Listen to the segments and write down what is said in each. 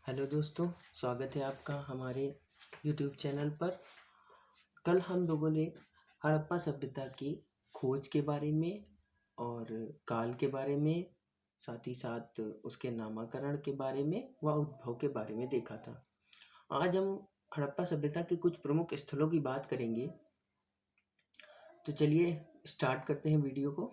Hello दोस्तों, स्वागत है आपका हमारे यूट्यूब चैनल पर। कल हम लोगों ने हड़प्पा सभ्यता की खोज के बारे में और काल के बारे में, साथ ही साथ उसके नामकरण के बारे में व उद्भव के बारे में देखा था। आज हम हड़प्पा सभ्यता के कुछ प्रमुख स्थलों की बात करेंगे। तो चलिए स्टार्ट करते हैं वीडियो को।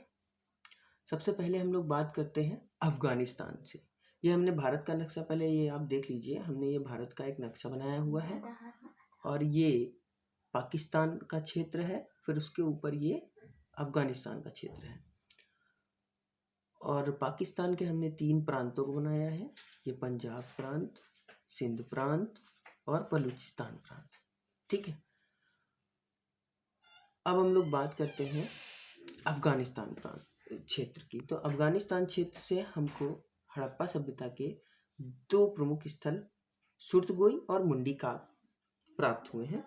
सबसे पहले हम लोग बात करते हैं अफगानिस्तान से। ये हमने भारत का नक्शा, पहले ये आप देख लीजिए, हमने ये भारत का एक नक्शा बनाया हुआ है और ये पाकिस्तान का क्षेत्र है, फिर उसके ऊपर ये अफगानिस्तान का क्षेत्र है। और पाकिस्तान के हमने 3 प्रांतों को बनाया है, ये पंजाब प्रांत, सिंध प्रांत और बलूचिस्तान प्रांत। ठीक है, अब हम लोग बात करते हैं अफगानिस्तान प्रांत क्षेत्र की। तो अफगानिस्तान क्षेत्र से हमको हड़प्पा सभ्यता के 2 प्रमुख स्थल सुरतगोई और मुंडीकाक प्राप्त हुए हैं।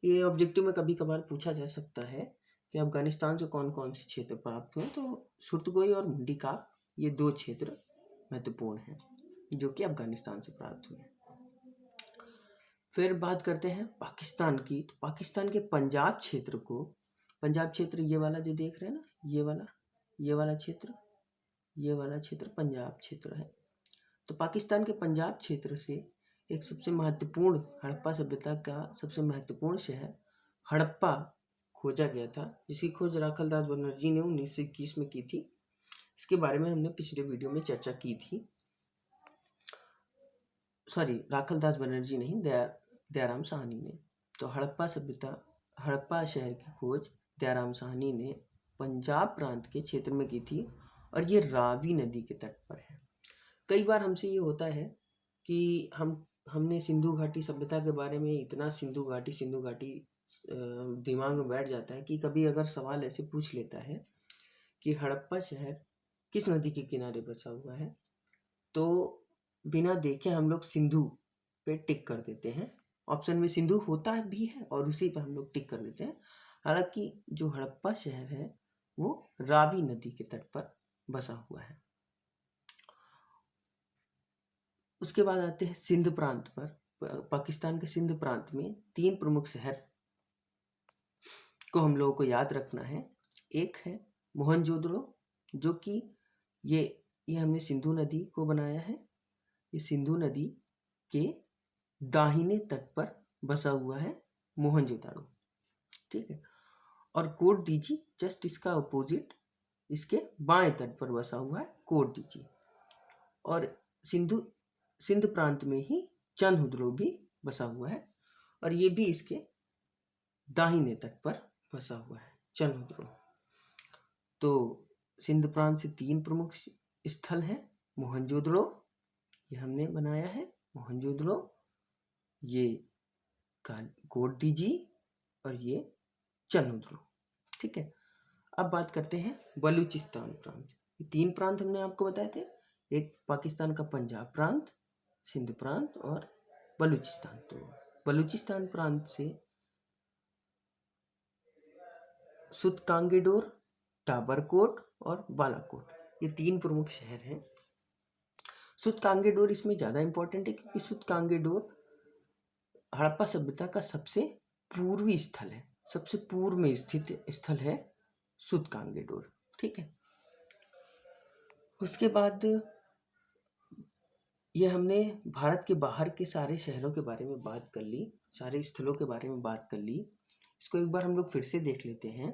ये ऑब्जेक्टिव में कभी कभार पूछा जा सकता है कि अफगानिस्तान से कौन कौन से क्षेत्र प्राप्त हुए। तो सुरतगोई और मुंडीकाक ये 2 क्षेत्र महत्वपूर्ण हैं जो कि अफगानिस्तान से प्राप्त हुए हैं। फिर बात करते हैं पाकिस्तान की। तो पाकिस्तान के पंजाब क्षेत्र को, पंजाब क्षेत्र ये वाला जो देख रहे हैं ना, ये वाला क्षेत्र, ये वाला क्षेत्र पंजाब क्षेत्र है। तो पाकिस्तान के पंजाब क्षेत्र से एक सबसे महत्वपूर्ण हड़प्पा सभ्यता का सबसे महत्वपूर्ण शहर हड़प्पा खोजा गया था, जिसकी खोज राखलदास बनर्जी ने 1921 में की थी। इसके बारे में हमने पिछले वीडियो में चर्चा की थी। सॉरी, राखलदास बनर्जी नहीं, दयाराम साहनी ने। तो हड़प्पा शहर की खोज दयाराम साहनी ने पंजाब प्रांत के क्षेत्र में की थी और ये रावी नदी के तट पर है। कई बार हमसे ये होता है कि हमने सिंधु घाटी सभ्यता के बारे में इतना सिंधु घाटी दिमाग में बैठ जाता है कि कभी अगर सवाल ऐसे पूछ लेता है कि हड़प्पा शहर किस नदी के किनारे बसा हुआ है, तो बिना देखे हम लोग सिंधु पे टिक कर देते हैं। ऑप्शन में सिंधु होता भी है और उसी पर हम लोग टिक कर देते हैं। हालांकि जो हड़प्पा शहर है वो रावी नदी के तट पर बसा हुआ है। उसके बाद आते हैं सिंध प्रांत पर। पाकिस्तान के सिंध प्रांत में 3 प्रमुख शहर को हम लोगों को याद रखना है। एक है मोहनजोदड़ो, जो कि ये हमने सिंधु नदी को बनाया है। ये सिंधु नदी के दाहिने तट पर बसा हुआ है मोहनजोदड़ो। ठीक है, और कोट डीजी जस्ट इसका अपोजिट, इसके बाएं तट पर बसा हुआ है कोट डीजी। और सिंध प्रांत में ही चनहुद्रो भी बसा हुआ है और ये भी इसके दाहिने तट पर बसा हुआ है चनहुद्रो। तो सिंध प्रांत से 3 प्रमुख स्थल हैं। मोहनजोदड़ो ये हमने बनाया है, मोहनजोदड़ो, ये कोट डीजी और ये चनहुद्रो। ठीक है, अब बात करते हैं बलूचिस्तान प्रांत। ये 3 प्रांत हमने आपको बताए थे, एक पाकिस्तान का पंजाब प्रांत, सिंध प्रांत और बलूचिस्तान। तो बलूचिस्तान प्रांत से सुतकांगेडोर, टाबरकोट और बालाकोट ये 3 प्रमुख शहर हैं। सुतकांगेडोर इसमें ज़्यादा इंपॉर्टेंट है क्योंकि सुतकांगेडोर हड़प्पा सभ्यता का सबसे पूर्वी स्थल है, सबसे पूर्व में स्थित स्थल है सुतकांगेडोर। ठीक है, उसके बाद ये हमने भारत के बाहर के सारे शहरों के बारे में बात कर ली, सारे स्थलों के बारे में बात कर ली। इसको एक बार हम लोग फिर से देख लेते हैं।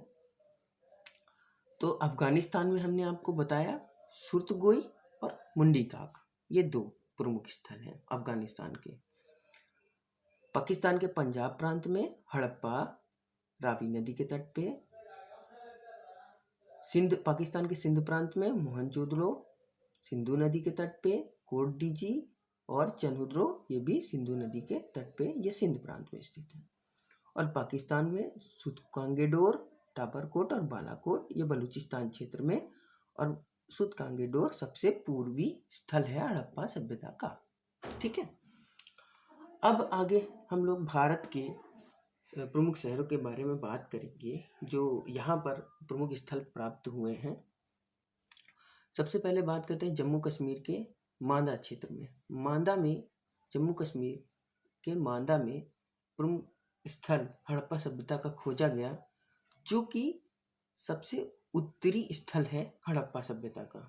तो अफगानिस्तान में हमने आपको बताया सुरतगोई और मुंडीकाक, ये 2 प्रमुख स्थल हैं अफगानिस्तान के। पाकिस्तान के पंजाब प्रांत में हड़प्पा रावी नदी के तट पे, पाकिस्तान के सिंध प्रांत में मोहनजोदड़ो सिंधु नदी के तट पे, कोट डीजी और चनहुद्रो ये भी सिंधु नदी के तट पे, ये सिंध प्रांत में स्थित है। और पाकिस्तान में सुतकांगेडोर, टाबरकोट और बालाकोट ये बलूचिस्तान क्षेत्र में, और सुतकांगेडोर सबसे पूर्वी स्थल है हड़प्पा सभ्यता का। ठीक है, अब आगे हम लोग भारत के प्रमुख शहरों के बारे में बात करेंगे जो यहाँ पर प्रमुख स्थल प्राप्त हुए हैं। सबसे पहले बात करते हैं जम्मू कश्मीर के मांदा क्षेत्र में। मांदा में जम्मू कश्मीर के मांदा में प्रमुख स्थल हड़प्पा सभ्यता का खोजा गया, जो कि सबसे उत्तरी स्थल है हड़प्पा सभ्यता का।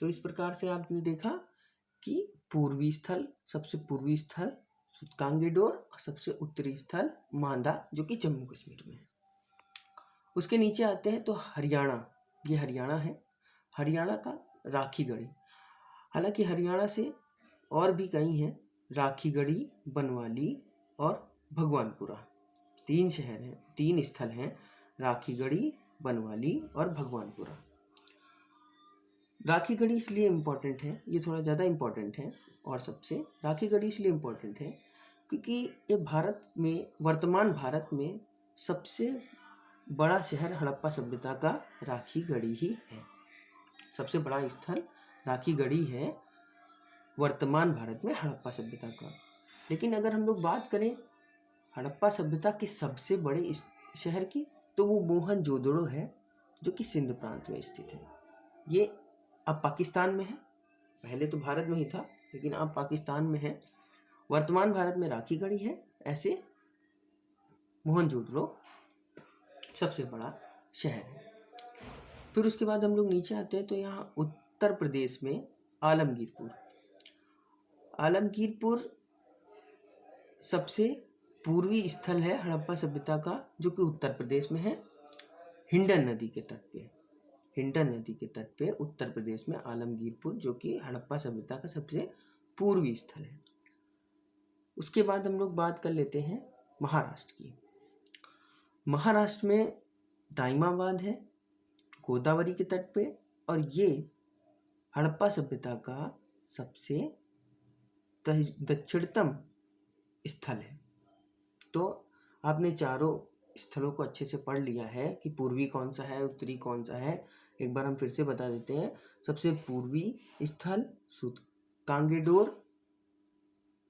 तो इस प्रकार से आपने देखा कि सबसे पूर्वी स्थल सुतकांगेडोर और सबसे उत्तरी स्थल मांदा, जो कि जम्मू कश्मीर में है। उसके नीचे आते हैं तो हरियाणा, ये हरियाणा है। हरियाणा का राखीगढ़ी, हालांकि हरियाणा से और भी कई हैं, राखीगढ़ी, बनवाली और भगवानपुरा, 3 शहर हैं, 3 स्थल हैं, राखीगढ़ी, बनवाली और भगवानपुरा। राखीगढ़ी इसलिए इम्पोर्टेंट है, ये थोड़ा ज़्यादा इम्पोर्टेंट है, और सबसे राखीगढ़ी इसलिए इम्पोर्टेंट है क्योंकि ये वर्तमान भारत में सबसे बड़ा शहर हड़प्पा सभ्यता का राखीगढ़ी ही है। सबसे बड़ा स्थल राखीगढ़ी है वर्तमान भारत में हड़प्पा सभ्यता का। लेकिन अगर हम लोग बात करें हड़प्पा सभ्यता के सबसे बड़े इस शहर की, तो वो मोहनजोदड़ो है, जो कि सिंध प्रांत में स्थित है। ये अब पाकिस्तान में है, पहले तो भारत में ही था लेकिन अब पाकिस्तान में है। वर्तमान भारत में राखीगढ़ी है, ऐसे मोहनजोदड़ो सबसे बड़ा शहर है। फिर उसके बाद हम लोग नीचे आते हैं तो यहाँ उत्तर प्रदेश में आलमगीरपुर सबसे पूर्वी स्थल है हड़प्पा सभ्यता का, जो कि उत्तर प्रदेश में है, हिंडन नदी के तट पे उत्तर प्रदेश में आलमगीरपुर, जो कि हड़प्पा सभ्यता का सबसे पूर्वी स्थल है। उसके बाद हम लोग बात कर लेते हैं महाराष्ट्र की। महाराष्ट्र में दाइमाबाद है गोदावरी के तट पे, और ये हड़प्पा सभ्यता का सबसे दक्षिणतम स्थल है। तो आपने चारों स्थलों को अच्छे से पढ़ लिया है कि पूर्वी कौन सा है, उत्तरी कौन सा है। एक बार हम फिर से बता देते हैं। सबसे पूर्वी स्थल सुतकांगेडोर,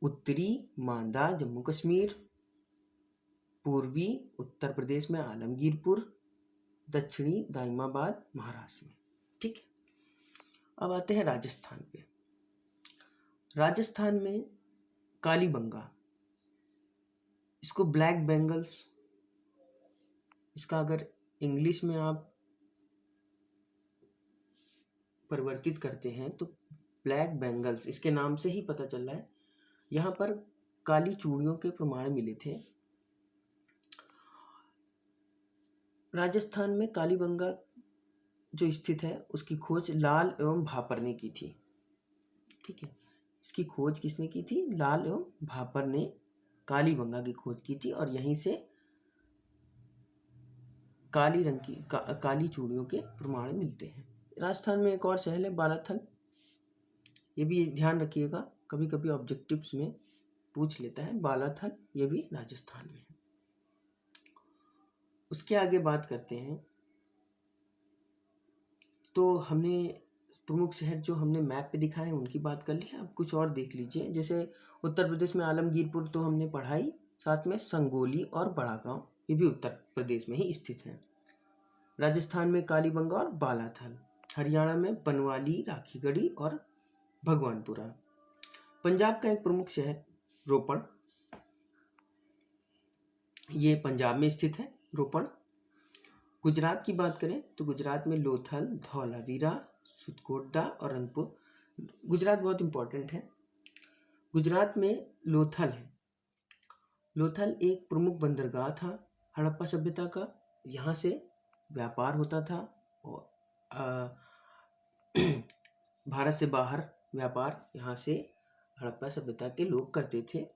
उत्तरी मांदा जम्मू कश्मीर, पूर्वी उत्तर प्रदेश में आलमगीरपुर, दक्षिणी दाइमाबाद महाराष्ट्र में। ठीक है, अब आते हैं राजस्थान पे। राजस्थान में कालीबंगा, इसको ब्लैक बेंगल्स, इसका अगर इंग्लिश में आप परिवर्तित करते हैं तो ब्लैक बेंगल्स, इसके नाम से ही पता चल रहा है। यहाँ पर काली चूड़ियों के प्रमाण मिले थे। राजस्थान में कालीबंगा जो स्थित है उसकी खोज लाल एवं भापर ने की थी। ठीक है, इसकी खोज किसने की थी? लाल एवं भापर ने कालीबंगा की खोज की थी, और यहीं से काली रंग की काली चूड़ियों के प्रमाण मिलते हैं। राजस्थान में एक और शहर है बालाथल, ये भी ध्यान रखिएगा, कभी कभी ऑब्जेक्टिव्स में पूछ लेता है। बालाथल ये भी राजस्थान में है। उसके आगे बात करते हैं तो हमने प्रमुख शहर जो हमने मैप पे दिखाए हैं उनकी बात कर ली। अब कुछ और देख लीजिए। जैसे उत्तर प्रदेश में आलमगीरपुर तो हमने पढ़ाई, साथ में संगोली और बड़ा गांव, ये भी उत्तर प्रदेश में ही स्थित है। राजस्थान में कालीबंगा और बालाथल, हरियाणा में बनवाली, राखीगढ़ी और भगवानपुरा। पंजाब का एक प्रमुख शहर रोपड़, ये पंजाब में स्थित है रोपड़। गुजरात की बात करें तो गुजरात में लोथल, धौलावीरा, सुतकोटा और रंगपुर। गुजरात बहुत इंपॉर्टेंट है। गुजरात में लोथल है। लोथल एक प्रमुख बंदरगाह था हड़प्पा सभ्यता का, यहाँ से व्यापार होता था और भारत से बाहर व्यापार यहाँ से हड़प्पा सभ्यता के लोग करते थे।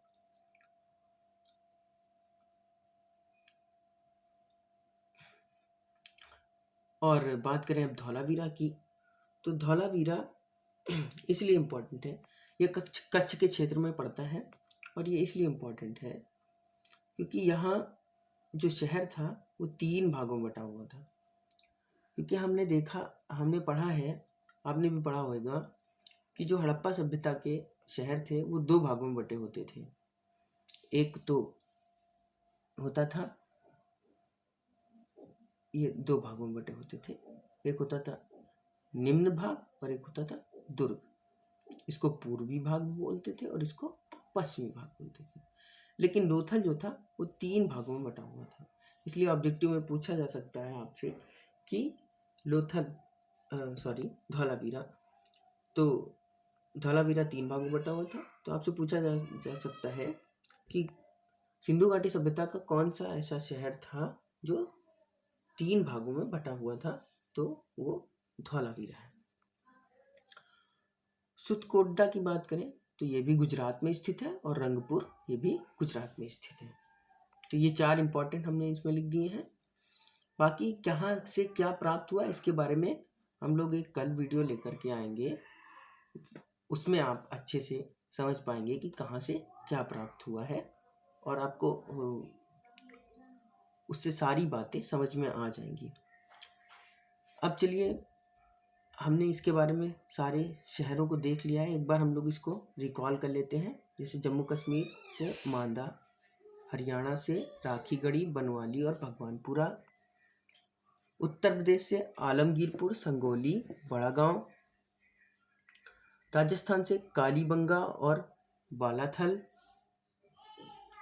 और बात करें अब धौलावीरा की, तो धौलावीरा इसलिए इम्पोर्टेंट है, ये कच्छ के क्षेत्र में पड़ता है, और ये इसलिए इम्पोर्टेंट है क्योंकि यहाँ जो शहर था वो 3 भागों में बटा हुआ था। क्योंकि हमने पढ़ा है, आपने भी पढ़ा होगा कि जो हड़प्पा सभ्यता के शहर थे वो 2 भागों में बटे होते थे। एक तो होता था, ये 2 भागों में बटे होते थे, एक होता था निम्न भाग और एक होता था दुर्ग। इसको पूर्वी भाग बोलते थे और इसको पश्चिमी भाग बोलते थे। लेकिन लोथल जो था वो 3 भागों में बटा हुआ था। इसलिए ऑब्जेक्टिव में पूछा जा सकता है आपसे कि लोथल धौलावीरा, तो धौलावीरा 3 भागों में बटा हुआ था। तो आपसे पूछा जा सकता है कि सिंधु घाटी सभ्यता का कौन सा ऐसा शहर था जो 3 भागों में बटा हुआ था, तो वो धौलावीरा है। सुतकोटदा की बात करें तो ये भी गुजरात में स्थित है और रंगपुर ये भी गुजरात में स्थित है। तो ये 4 इंपॉर्टेंट हमने इसमें लिख दिए हैं। बाकी कहाँ से क्या प्राप्त हुआ इसके बारे में हम लोग एक कल वीडियो लेकर के आएंगे, उसमें आप अच्छे से समझ पाएंगे कि कहाँ से क्या प्राप्त हुआ है और आपको उससे सारी बातें समझ में आ जाएंगी। अब चलिए, हमने इसके बारे में सारे शहरों को देख लिया है, एक बार हम लोग इसको रिकॉल कर लेते हैं। जैसे जम्मू कश्मीर से मांदा, हरियाणा से राखीगढ़ी, बनवाली और भगवानपुरा, उत्तर प्रदेश से आलमगीरपुर, संगोली, बड़ा गांव, राजस्थान से कालीबंगा और बालाथल,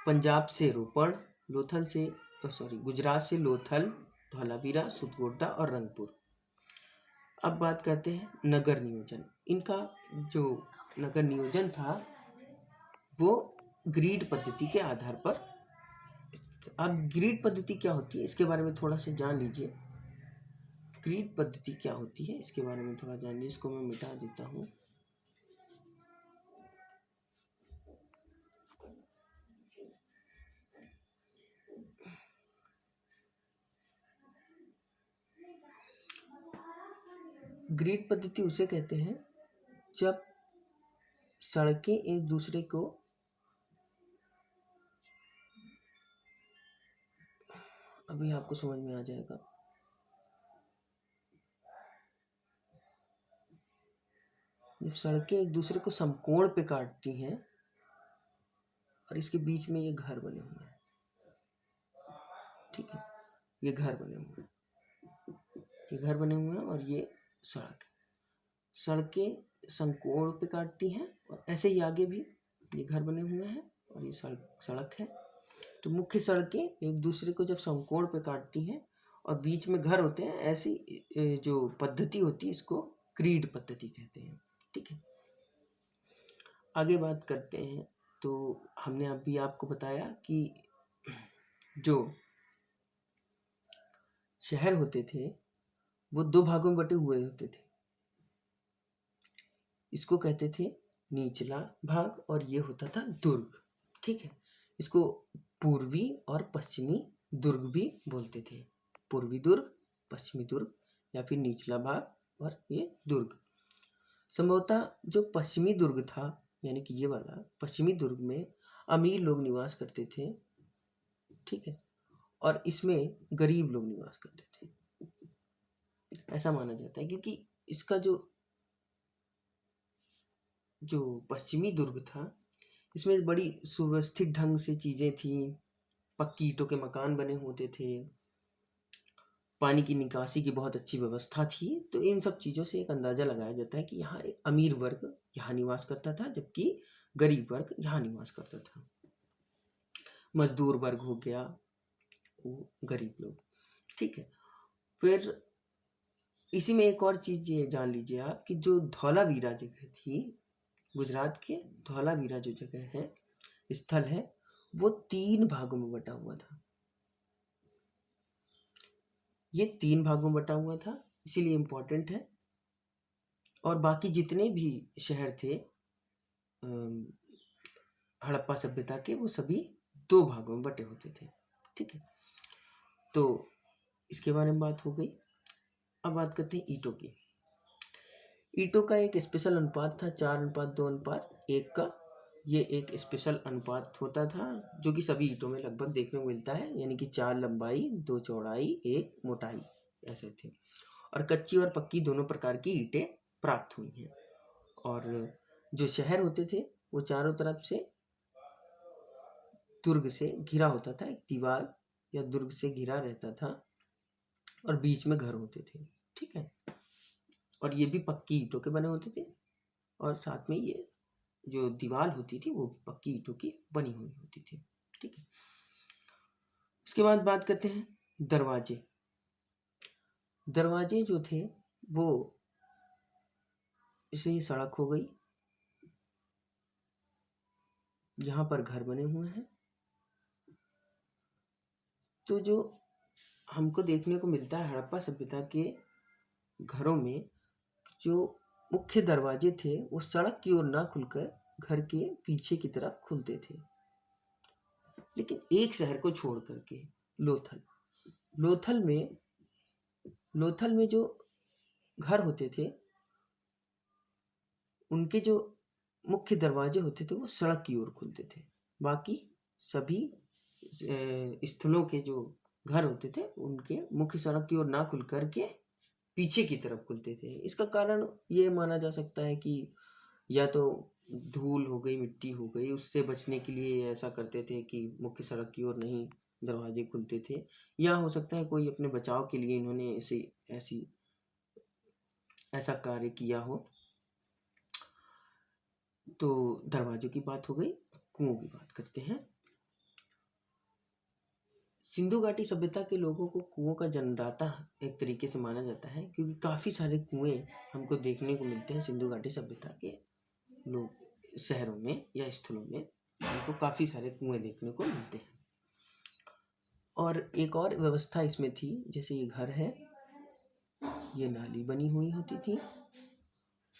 पंजाब से रोपड़, गुजरात से लोथल, धौलावीरा, सुतकोटदा और रंगपुर। अब बात करते हैं नगर नियोजन। इनका जो नगर नियोजन था वो ग्रिड पद्धति के आधार पर। अब ग्रिड पद्धति क्या होती है इसके बारे में थोड़ा सा जान लीजिए। ग्रिड पद्धति क्या होती है इसके बारे में थोड़ा जान लीजिए। इसको मैं मिटा देता हूँ। ग्रिड पद्धति उसे कहते हैं जब सड़कें एक दूसरे को अभी आपको समझ में आ जाएगा। जब सड़कें एक दूसरे को समकोण पे काटती हैं और इसके बीच में ये घर बने हुए हैं, ठीक है, ये घर बने हुए हैं और ये सड़क है। सड़कें समकोण पे काटती हैं और ऐसे ही आगे भी ये घर बने हुए हैं और ये सड़क है। तो मुख्य सड़कें एक दूसरे को जब समकोण पे काटती हैं और बीच में घर होते हैं, ऐसी जो पद्धति होती है इसको ग्रिड पद्धति कहते हैं, ठीक है। आगे बात करते हैं। तो हमने अभी आपको बताया कि जो शहर होते थे वो 2 भागों में बटे हुए होते थे। इसको कहते थे निचला भाग और ये होता था दुर्ग, ठीक है। इसको पूर्वी और पश्चिमी दुर्ग भी बोलते थे। पूर्वी दुर्ग, पश्चिमी दुर्ग या फिर निचला भाग और ये दुर्ग। संभवतः जो पश्चिमी दुर्ग था, यानी कि ये वाला पश्चिमी दुर्ग में अमीर लोग निवास करते थे, ठीक है, और इसमें गरीब लोग निवास करते थे, ऐसा माना जाता है। क्योंकि इसका जो पश्चिमी दुर्ग था इसमें बड़ी सुव्यवस्थित ढंग से चीज़ें थी, पक्की ईंटों के मकान बने होते थे, पानी की निकासी की बहुत अच्छी व्यवस्था थी। तो इन सब चीज़ों से एक अंदाज़ा लगाया जाता है कि यहाँ एक अमीर वर्ग यहाँ निवास करता था, जबकि गरीब वर्ग यहाँ निवास करता था। मजदूर वर्ग हो गया, वो गरीब लोग, ठीक है। फिर इसी में एक और चीज़ ये जान लीजिए आप कि जो धौलावीरा जगह थी, गुजरात के धौलावीरा जो जगह है, स्थल है, वो 3 भागों में बटा हुआ था। ये 3 भागों में बटा हुआ था, इसीलिए इम्पोर्टेंट है। और बाकी जितने भी शहर थे हड़प्पा सभ्यता के, वो सभी 2 भागों में बटे होते थे, ठीक है। तो इसके बारे में बात हो गई। अब बात करते हैं ईंटों की। ईंटों का एक स्पेशल अनुपात था 4:2:1 का। ये एक स्पेशल अनुपात होता था जो कि सभी ईंटों में लगभग देखने को मिलता है, यानी कि 4 लंबाई, 2 चौड़ाई, 1 मोटाई, ऐसे थे। और कच्ची और पक्की दोनों प्रकार की ईंटें प्राप्त हुई हैं। और जो शहर होते थे वो चारों तरफ से दुर्ग से घिरा होता था, एक दीवार या दुर्ग से घिरा रहता था और बीच में घर होते थे, ठीक है। और ये भी पक्की ईंटों के बने होते थे और साथ में ये जो दीवार होती थी वो पक्की ईंटों की बनी हुई होती थी। ठीक है, इसके बाद बात करते हैं दरवाजे। दरवाजे जो थे वो, इसे ये सड़क हो गई, यहाँ पर घर बने हुए हैं। तो जो हमको देखने को मिलता है हड़प्पा सभ्यता के घरों में, जो मुख्य दरवाजे थे वो सड़क की ओर ना खुलकर घर के पीछे की तरफ खुलते थे। लेकिन एक शहर को छोड़ करके, लोथल लोथल में जो घर होते थे उनके जो मुख्य दरवाजे होते थे वो सड़क की ओर खुलते थे। बाकी सभी स्थलों के जो घर होते थे उनके मुख्य सड़क की ओर ना खुल करके पीछे की तरफ खुलते थे। इसका कारण ये माना जा सकता है कि या तो धूल हो गई, मिट्टी हो गई, उससे बचने के लिए ऐसा करते थे कि मुख्य सड़क की ओर नहीं दरवाजे खुलते थे, या हो सकता है कोई अपने बचाव के लिए इन्होंने ऐसा कार्य किया हो। तो दरवाजों की बात हो गई, कुओं की बात करते हैं। सिंधु घाटी सभ्यता के लोगों को कुओं का जन्मदाता एक तरीके से माना जाता है, क्योंकि काफ़ी सारे कुएं हमको देखने को मिलते हैं सिंधु घाटी सभ्यता के लोग शहरों में या स्थलों में, हमको काफ़ी सारे कुएं देखने को मिलते हैं। और एक और व्यवस्था इसमें थी, जैसे ये घर है, ये नाली बनी हुई होती थी,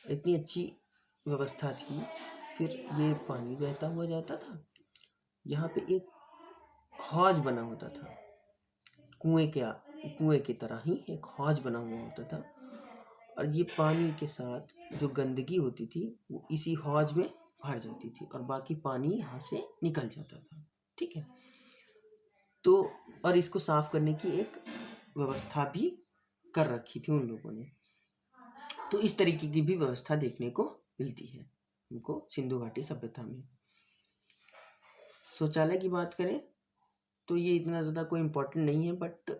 इतनी अच्छी व्यवस्था थी। फिर ये पानी बहता हुआ जाता था, यहाँ पे एक हौज बना होता था, कुएं की तरह ही एक हौज बना हुआ होता था, और ये पानी के साथ जो गंदगी होती थी वो इसी हौज में भर जाती थी और बाकी पानी यहाँ से निकल जाता था। ठीक है, तो और इसको साफ करने की एक व्यवस्था भी कर रखी थी उन लोगों ने। तो इस तरीके की भी व्यवस्था देखने को मिलती है हमको सिंधु घाटी सभ्यता में। शौचालय की बात करें तो ये इतना ज़्यादा कोई इम्पोर्टेंट नहीं है, बट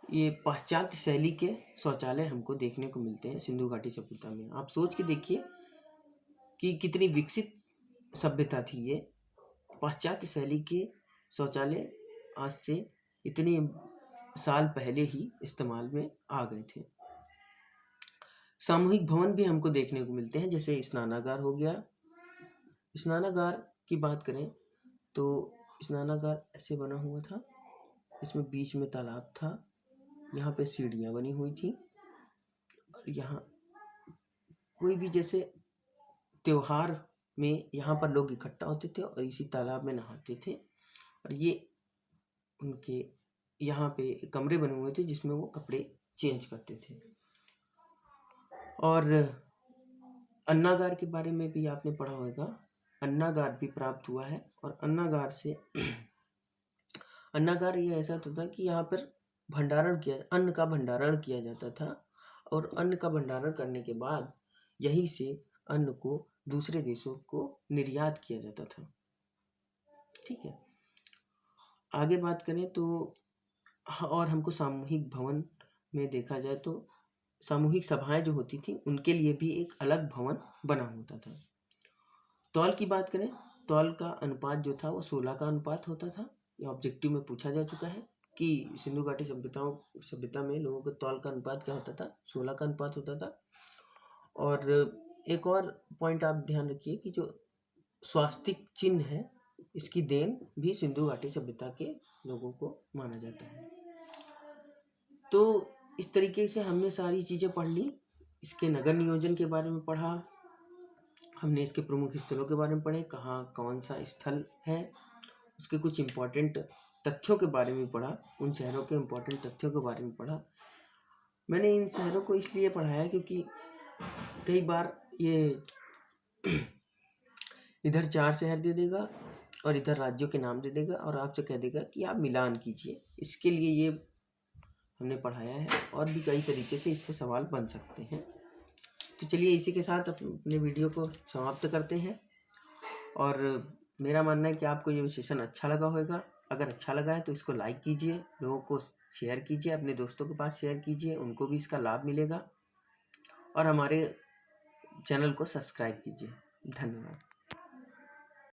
ये पाश्चात्य शैली के शौचालय हमको देखने को मिलते हैं सिंधु घाटी सभ्यता में। आप सोच के देखिए कि कितनी विकसित सभ्यता थी ये। पाश्चात्य शैली के शौचालय आज से इतने साल पहले ही इस्तेमाल में आ गए थे। सामूहिक भवन भी हमको देखने को मिलते हैं, जैसे स्नानागार हो गया। स्नानागार की बात करें तो स्नानागार ऐसे बना हुआ था, इसमें बीच में तालाब था, यहाँ पे सीढ़ियाँ बनी हुई थी, और यहाँ कोई भी जैसे त्योहार में यहाँ पर लोग इकट्ठा होते थे और इसी तालाब में नहाते थे, और ये उनके यहाँ पे कमरे बने हुए थे जिसमें वो कपड़े चेंज करते थे। और अन्नागार के बारे में भी आपने पढ़ा होगा, अन्नागार भी प्राप्त हुआ है। और अन्नागार से अन्नागार ये ऐसा होता था कि यहाँ पर अन्न का भंडारण किया जाता था, और अन्न का भंडारण करने के बाद यहीं से अन्न को दूसरे देशों को निर्यात किया जाता था। ठीक है, आगे बात करें तो और हमको सामूहिक भवन में देखा जाए तो सामूहिक सभाएं जो होती थी उनके लिए भी एक अलग भवन बना होता था। तौल की बात करें, तौल का अनुपात जो था वो 16 का अनुपात होता था। ये ऑब्जेक्टिव में पूछा जा चुका है कि सिंधु घाटी सभ्यता में लोगों के तौल का अनुपात क्या होता था, 16 का अनुपात होता था। और एक और पॉइंट आप ध्यान रखिए कि जो स्वास्तिक चिन्ह है इसकी देन भी सिंधु घाटी सभ्यता के लोगों को माना जाता है। तो इस तरीके से हमने सारी चीज़ें पढ़ ली। इसके नगर नियोजन के बारे में पढ़ा, हमने इसके प्रमुख स्थलों के बारे में पढ़े, कहाँ कौन सा स्थल है, उसके कुछ इम्पोर्टेंट तथ्यों के बारे में पढ़ा, उन शहरों के इम्पोर्टेंट तथ्यों के बारे में पढ़ा। मैंने इन शहरों को इसलिए पढ़ाया क्योंकि कई बार ये इधर 4 शहर दे देगा और इधर राज्यों के नाम दे देगा और आपसे कह देगा कि आप मिलान कीजिए। इसके लिए ये हमने पढ़ाया है, और भी कई तरीके से इससे सवाल बन सकते हैं। तो चलिए इसी के साथ अपने वीडियो को समाप्त करते हैं, और मेरा मानना है कि आपको ये सेशन अच्छा लगा होगा। अगर अच्छा लगा है तो इसको लाइक कीजिए, लोगों को शेयर कीजिए, अपने दोस्तों के पास शेयर कीजिए, उनको भी इसका लाभ मिलेगा, और हमारे चैनल को सब्सक्राइब कीजिए। धन्यवाद।